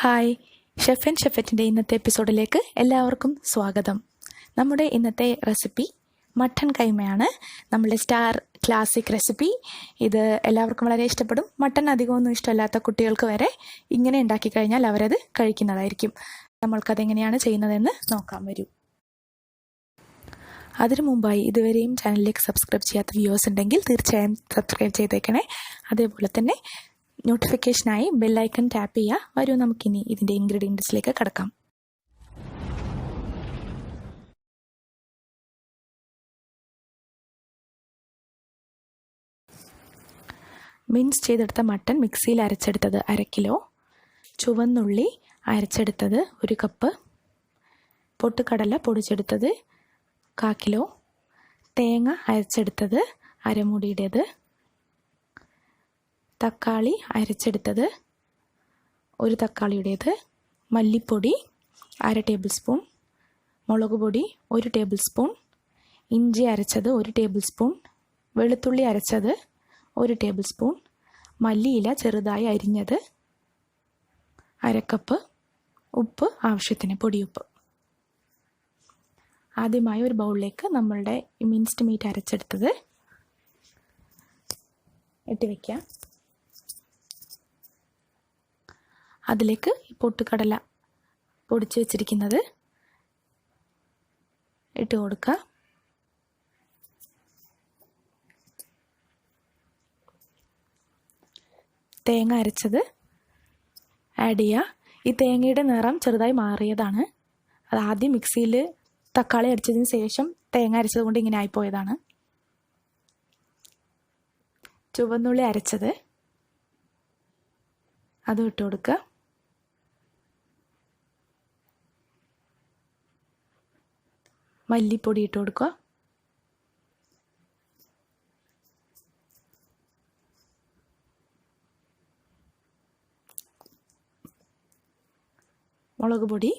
Hi, chef and ഷെഫറ്റിൻ്റെ ഇന്നത്തെ എപ്പിസോഡിലേക്ക് എല്ലാവർക്കും സ്വാഗതം. നമ്മുടെ ഇന്നത്തെ റെസിപ്പി മട്ടൺ കൈമയാണ്. നമ്മളുടെ സ്റ്റാർ ക്ലാസിക് റെസിപ്പി. ഇത് എല്ലാവർക്കും വളരെ ഇഷ്ടപ്പെടും. മട്ടൺ അധികമൊന്നും ഇഷ്ടമല്ലാത്ത കുട്ടികൾക്ക് വരെ ഇങ്ങനെ ഉണ്ടാക്കി കഴിഞ്ഞാൽ അവരത് കഴിക്കുന്നതായിരിക്കും. നമ്മൾക്കതെങ്ങനെയാണ് ചെയ്യുന്നതെന്ന് നോക്കാൻ വരൂ. അതിനു മുമ്പായി ഇതുവരെയും ചാനലിലേക്ക് സബ്സ്ക്രൈബ് ചെയ്യാത്ത വ്യൂവേഴ്സ് ഉണ്ടെങ്കിൽ തീർച്ചയായും സബ്സ്ക്രൈബ് ചെയ്തേക്കണേ. അതേപോലെ തന്നെ നോട്ടിഫിക്കേഷനായി ബെല്ലൈക്കൺ ടാപ്പ് ചെയ്യുക. വരൂ, നമുക്കിനി ഇതിൻ്റെ ഇൻഗ്രീഡിയൻസിലേക്ക് കടക്കാം. മിൻസ് ചെയ്തെടുത്ത മട്ടൺ മിക്സിയിൽ അരച്ചെടുത്തത് 1/2 കിലോ, ചുവന്നുള്ളി അരച്ചെടുത്തത് 1 കപ്പ്, പൊട്ടുകടല പൊടിച്ചെടുത്തത് 1/4 കിലോ, തേങ്ങ അരച്ചെടുത്തത് 1/2 മൂടിയുടേത്, തക്കാളി അരച്ചെടുത്തത് 1 തക്കാളിയുടേത്, മല്ലിപ്പൊടി 1/2 ടേബിൾ സ്പൂൺ, മുളക് പൊടി 1 ടേബിൾ സ്പൂൺ, ഇഞ്ചി അരച്ചത് 1 ടേബിൾ സ്പൂൺ, വെളുത്തുള്ളി അരച്ചത് 1 ടേബിൾ സ്പൂൺ, മല്ലിയില ചെറുതായി അരിഞ്ഞത് 1/2 കപ്പ്, ഉപ്പ് ആവശ്യത്തിന്, പൊടിയുപ്പ്. ആദ്യമായി ഒരു ബൗളിലേക്ക് നമ്മളുടെ മിൻസ്ഡ് മീറ്റ് അരച്ചെടുത്തത് ഇട്ട് വയ്ക്കാം. അതിലേക്ക് പൊട്ടുകടല പൊടിച്ച് വെച്ചിരിക്കുന്നത് ഇട്ട് കൊടുക്കുക. തേങ്ങ അരച്ചത് ആഡ് ചെയ്യുക. ഈ തേങ്ങയുടെ നിറം ചെറുതായി മാറിയതാണ്. അത് ആദ്യം മിക്സിയിൽ തക്കാളി അരച്ചതിന് ശേഷം തേങ്ങ അരച്ചത് കൊണ്ട് ഇങ്ങനെ ആയിപ്പോയതാണ്. ചുവന്നുള്ളി അരച്ചത് അതും ഇട്ട് കൊടുക്കുക. മല്ലിപ്പൊടി ഇട്ട് കൊടുക്കുക. മുളക് പൊടി,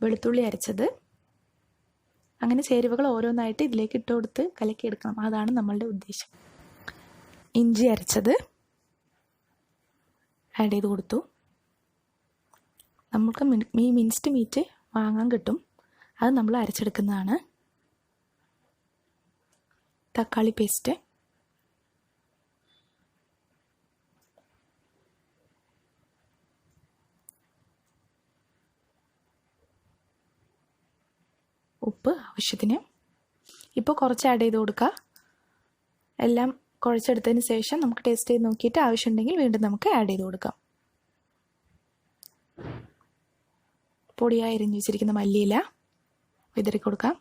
വെളുത്തുള്ളി അരച്ചത്. അങ്ങനെ ചേരുവകൾ ഓരോന്നായിട്ട് ഇതിലേക്ക് ഇട്ട് കൊടുത്ത് കലക്കിയെടുക്കണം. അതാണ് നമ്മളുടെ ഉദ്ദേശം. ഇഞ്ചി അരച്ചത് ആഡ് ചെയ്ത് കൊടുത്തു. നമുക്ക് ഈ മിൻസ്ഡ് മീറ്റ് വാങ്ങാൻ കിട്ടും, അത് നമ്മൾ അരച്ചെടുക്കുന്നതാണ്. തക്കാളി പേസ്റ്റ്, ഉപ്പ് ആവശ്യത്തിന്. ഇപ്പോൾ കുറച്ച് ആഡ് ചെയ്ത് കൊടുക്കുക. എല്ലാം കുഴച്ചെടുത്തതിന് ശേഷം നമുക്ക് ടേസ്റ്റ് ചെയ്ത് നോക്കിയിട്ട് ആവശ്യമുണ്ടെങ്കിൽ വീണ്ടും നമുക്ക് ആഡ് ചെയ്ത് കൊടുക്കാം. പൊടിയായി അരിഞ്ഞു വെച്ചിരിക്കുന്ന മല്ലിയില വിതറി കൊടുക്കാം.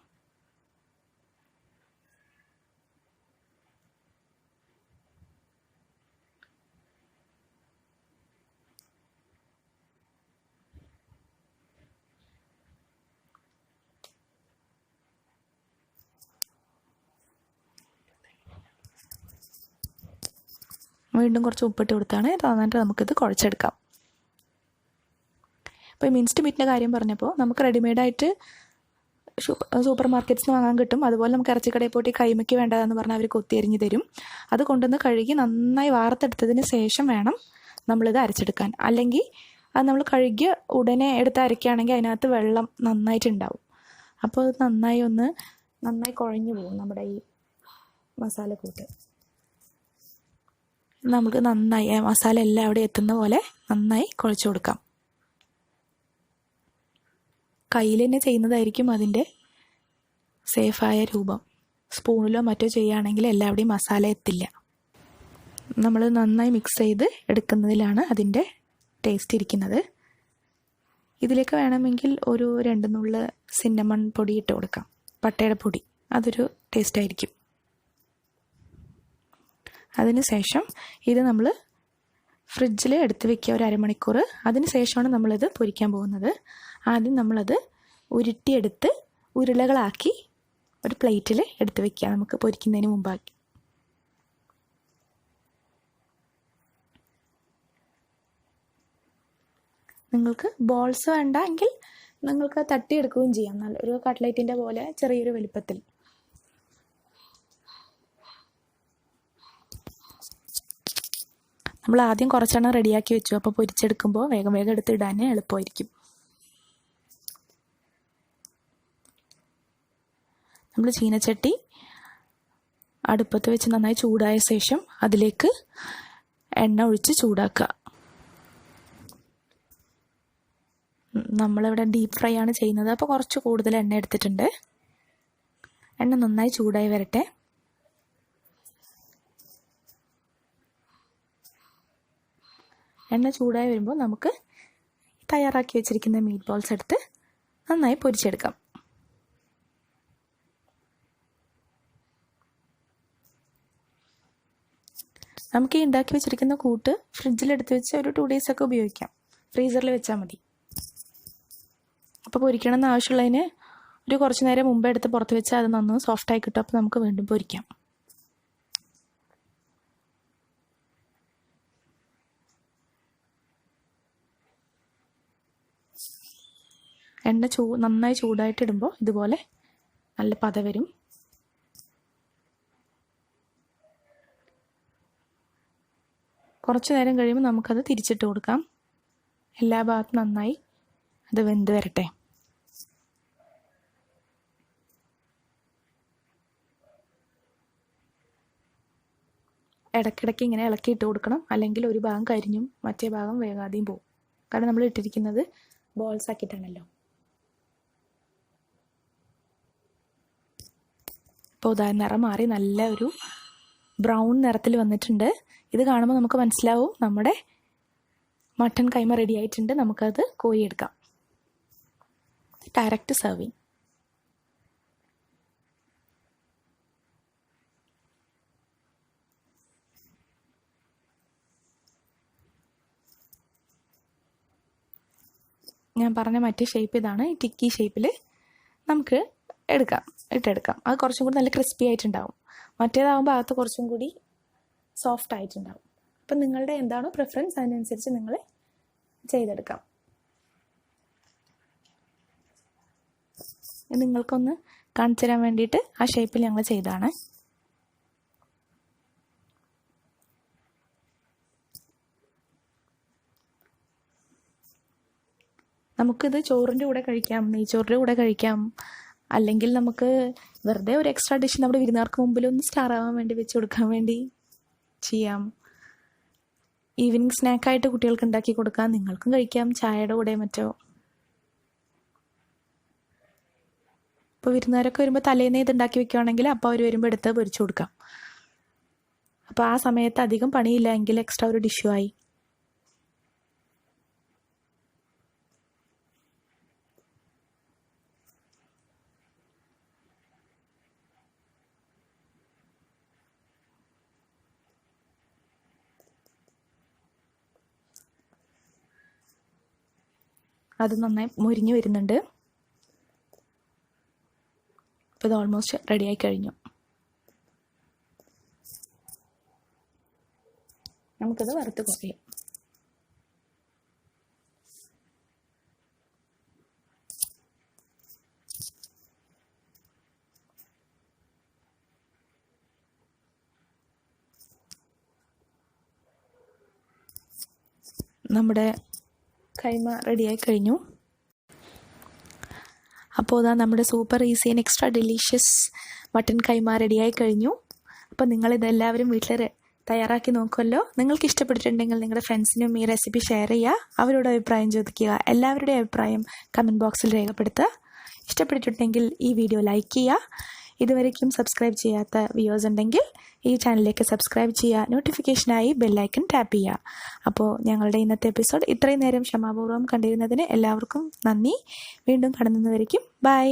വീണ്ടും കുറച്ച് ഉപ്പിട്ട് കൊടുത്താണ് നന്നായിട്ട് നമുക്കിത് കുഴച്ചെടുക്കാം. ഇപ്പോൾ ഈ മിൻസ്ഡ് മീറ്റിൻ്റെ കാര്യം പറഞ്ഞപ്പോൾ നമുക്ക് റെഡിമെയ്ഡായിട്ട് സൂപ്പർ മാർക്കറ്റ്സിൽ നിന്ന് വാങ്ങാൻ കിട്ടും. അതുപോലെ നമുക്ക് ഇറച്ചിക്കടയിൽ പോയിട്ട് കൈമയ്ക്ക് വേണ്ടതെന്ന് പറഞ്ഞാൽ അവർ കൊത്തിയരിഞ്ഞ് തരും. അത് കൊണ്ടുവന്ന് കഴുകി നന്നായി വാർത്തെടുത്തതിന് ശേഷം വേണം നമ്മളിത് അരച്ചെടുക്കാൻ. അല്ലെങ്കിൽ അത് നമ്മൾ കഴുകി ഉടനെ എടുത്ത് അരയ്ക്കുകയാണെങ്കിൽ അതിനകത്ത് വെള്ളം നന്നായിട്ടുണ്ടാവും. അപ്പോൾ അത് നന്നായി കുഴഞ്ഞു പോകും നമ്മുടെ ഈ മസാലക്കൂട്ട്. നമുക്ക് നന്നായി മസാല എല്ലാം അവിടെ എത്തുന്ന പോലെ നന്നായി കുഴച്ച് കൊടുക്കാം. കയ്യിൽ തന്നെ ചെയ്യുന്നതായിരിക്കും അതിൻ്റെ സേഫായ രൂപം. സ്പൂണിലോ മറ്റോ ചെയ്യുകയാണെങ്കിൽ എല്ലാവിടെയും മസാല എത്തില്ല. നമ്മൾ നന്നായി മിക്സ് ചെയ്ത് എടുക്കുന്നതിലാണ് അതിൻ്റെ ടേസ്റ്റ് ഇരിക്കുന്നത്. ഇതിലേക്ക് വേണമെങ്കിൽ ഒരു 2 നുള്ള് സിന്നമൺ പൊടി ഇട്ട് കൊടുക്കാം, പട്ടയുടെ പൊടി. അതൊരു ടേസ്റ്റായിരിക്കും. അതിനുശേഷം ഇത് നമ്മൾ ഫ്രിഡ്ജിൽ എടുത്ത് വയ്ക്കുക ഒരു 1/2 മണിക്കൂർ. അതിന് ശേഷമാണ് നമ്മളിത് പൊരിക്കാൻ പോകുന്നത്. ആദ്യം നമ്മളത് ഉരുട്ടിയെടുത്ത് ഉരുളകളാക്കി ഒരു പ്ലേറ്റിൽ എടുത്ത് വയ്ക്കുക, നമുക്ക് പൊരിക്കുന്നതിന് മുമ്പാക്കി. നിങ്ങൾക്ക് ബോൾസ് വേണ്ട എങ്കിൽ നിങ്ങൾക്ക് തട്ടിയെടുക്കുകയും ചെയ്യാം. ഒരു കട്ട്ലൈറ്റിൻ്റെ പോലെ ചെറിയൊരു വലിപ്പത്തിൽ. നമ്മൾ ആദ്യം കുറച്ചെണ്ണം റെഡിയാക്കി വെച്ചു. അപ്പോൾ പൊരിച്ചെടുക്കുമ്പോൾ വേഗം വേഗം എടുത്ത് ഇടാൻ എളുപ്പമായിരിക്കും. നമ്മൾ ചീനച്ചട്ടി അടുപ്പത്ത് വെച്ച് നന്നായി ചൂടായ ശേഷം അതിലേക്ക് എണ്ണ ഒഴിച്ച് ചൂടാക്കുക. നമ്മളിവിടെ ഡീപ്പ് ഫ്രൈ ആണ് ചെയ്യുന്നത്, അപ്പോൾ കുറച്ച് കൂടുതൽ എണ്ണ എടുത്തിട്ടുണ്ട്. എണ്ണ നന്നായി ചൂടായി വരട്ടെ. എണ്ണ ചൂടായി വരുമ്പോൾ നമുക്ക് തയ്യാറാക്കി വെച്ചിരിക്കുന്ന മീറ്റ് ബോൾസ് എടുത്ത് നന്നായി പൊരിച്ചെടുക്കാം. നമുക്ക് ഈ ഉണ്ടാക്കി വെച്ചിരിക്കുന്ന കൂട്ട് ഫ്രിഡ്ജിലെടുത്ത് വെച്ച് ഒരു 2 days ഒക്കെ ഉപയോഗിക്കാം. ഫ്രീസറിൽ വെച്ചാൽ മതി. അപ്പോൾ പൊരിക്കണമെന്ന് ആവശ്യമുള്ളതിന് ഒരു കുറച്ച് നേരം മുമ്പേ എടുത്ത് പുറത്ത് വെച്ചാൽ അത് നന്ന് സോഫ്റ്റായി കിട്ടും. അപ്പോൾ നമുക്ക് വീണ്ടും പൊരിക്കാം. എണ്ണ നന്നായി ചൂടായിട്ട് ഇടുമ്പോൾ ഇതുപോലെ നല്ല പത വരും. കുറച്ച് നേരം കഴിയുമ്പോൾ നമുക്കത് തിരിച്ചിട്ട് കൊടുക്കാം. എല്ലാ ഭാഗത്തും നന്നായി അത് വെന്ത് വരട്ടെ. ഇടയ്ക്കിടയ്ക്ക് ഇങ്ങനെ ഇളക്കിയിട്ട് കൊടുക്കണം, അല്ലെങ്കിൽ ഒരു ഭാഗം കരിഞ്ഞും മറ്റേ ഭാഗം വേകാതെയും പോകും. കാരണം നമ്മൾ ഇട്ടിരിക്കുന്നത് ബോൾസ് ആക്കിയിട്ടാണല്ലോ. ഇപ്പോൾ നിറം മാറി നല്ല ഒരു ബ്രൗൺ നിറത്തിൽ വന്നിട്ടുണ്ട്. ഇത് കാണുമ്പോൾ നമുക്ക് മനസ്സിലാവും നമ്മുടെ മട്ടൻ കൈമ റെഡി ആയിട്ടുണ്ട്. നമുക്കത് കോരിയെടുക്കാം. Direct serving. ഞാൻ പറഞ്ഞ മറ്റേ ഷേപ്പ് ഇതാണ്. ഈ ടിക്കി ഷേപ്പിൽ നമുക്ക് ഇട്ടെടുക്കാം. അത് കുറച്ചും കൂടി നല്ല ക്രിസ്പി ആയിട്ടുണ്ടാവും. മറ്റേതാകുമ്പോൾ അകത്ത് കുറച്ചും കൂടി സോഫ്റ്റ് ആയിട്ടുണ്ടാവും. അപ്പം നിങ്ങളുടെ എന്താണോ പ്രിഫറൻസ് അതിനനുസരിച്ച് നിങ്ങൾ ചെയ്തെടുക്കാം. നിങ്ങൾക്കൊന്ന് കാണിച്ചു തരാൻ വേണ്ടിയിട്ട് ആ ഷേപ്പിൽ ഞങ്ങൾ ചെയ്തതാണ്. നമുക്കിത് ചോറിൻ്റെ കൂടെ കഴിക്കാം, നെയ്ച്ചോറിൻ്റെ കൂടെ കഴിക്കാം, അല്ലെങ്കിൽ നമുക്ക് വെറുതെ ഒരു എക്സ്ട്രാ ഡിഷ് നമ്മുടെ വിരുന്നുകാർക്ക് മുമ്പിൽ ഒന്ന് സ്റ്റാർ ആവാൻ വേണ്ടി വെച്ച് കൊടുക്കാൻ വേണ്ടി ചെയ്യാം. ഈവനിങ് സ്നാക്കായിട്ട് കുട്ടികൾക്ക് ഉണ്ടാക്കി കൊടുക്കാം, നിങ്ങൾക്കും കഴിക്കാം ചായയുടെ കൂടെ മറ്റോ. ഇപ്പോൾ വിരുന്നുകാരൊക്കെ വരുമ്പോൾ തലേന്നേ ഇത് ഉണ്ടാക്കി വെക്കുകയാണെങ്കിൽ അപ്പോൾ അവർ വരുമ്പോൾ എടുത്ത് പൊരിച്ചു കൊടുക്കാം. അപ്പോൾ ആ സമയത്ത് അധികം പണിയില്ല എങ്കിൽ എക്സ്ട്രാ ഒരു ഡിഷുമായി. അത് നന്നായി മുരിഞ്ഞ് വരുന്നുണ്ട്. ഇപ്പോൾ ഇത് ഓൾമോസ്റ്റ് റെഡിയായി കഴിഞ്ഞു. നമുക്കത് വറുത്ത് കോരിയാം. നമ്മുടെ കൈമ റെഡിയായി കഴിഞ്ഞു. അപ്പോൾ ഇതാ നമ്മുടെ super easy and extra delicious mutton keema റെഡിയായി കഴിഞ്ഞു. അപ്പോൾ നിങ്ങളിതെല്ലാവരും വീട്ടിൽ തയ്യാറാക്കി നോക്കുമല്ലോ. നിങ്ങൾക്ക് ഇഷ്ടപ്പെട്ടിട്ടുണ്ടെങ്കിൽ നിങ്ങളുടെ ഫ്രണ്ട്സിനും ഈ റെസിപ്പി ഷെയർ ചെയ്യുക, അവരോട് അഭിപ്രായം ചോദിക്കുക. എല്ലാവരുടെയും അഭിപ്രായം കമൻറ്റ് ബോക്സിൽ രേഖപ്പെടുത്തുക. ഇഷ്ടപ്പെട്ടിട്ടുണ്ടെങ്കിൽ ഈ വീഡിയോ ലൈക്ക് ചെയ്യുക. ഇതുവരേക്കും സബ്സ്ക്രൈബ് ചെയ്യാത്ത വ്യൂവേഴ്സ് ഉണ്ടെങ്കിൽ ഈ ചാനലിലേക്ക് സബ്സ്ക്രൈബ് ചെയ്യുക. നോട്ടിഫിക്കേഷനായി ബെല്ലൈക്കൺ ടാപ്പ് ചെയ്യുക. അപ്പോൾ ഞങ്ങളുടെ ഇന്നത്തെ എപ്പിസോഡ് ഇത്രയും നേരം ക്ഷമാപൂർവ്വം കണ്ടിരുന്നതിന് എല്ലാവർക്കും നന്ദി. വീണ്ടും കാണുന്നതുവരേക്കും ബൈ.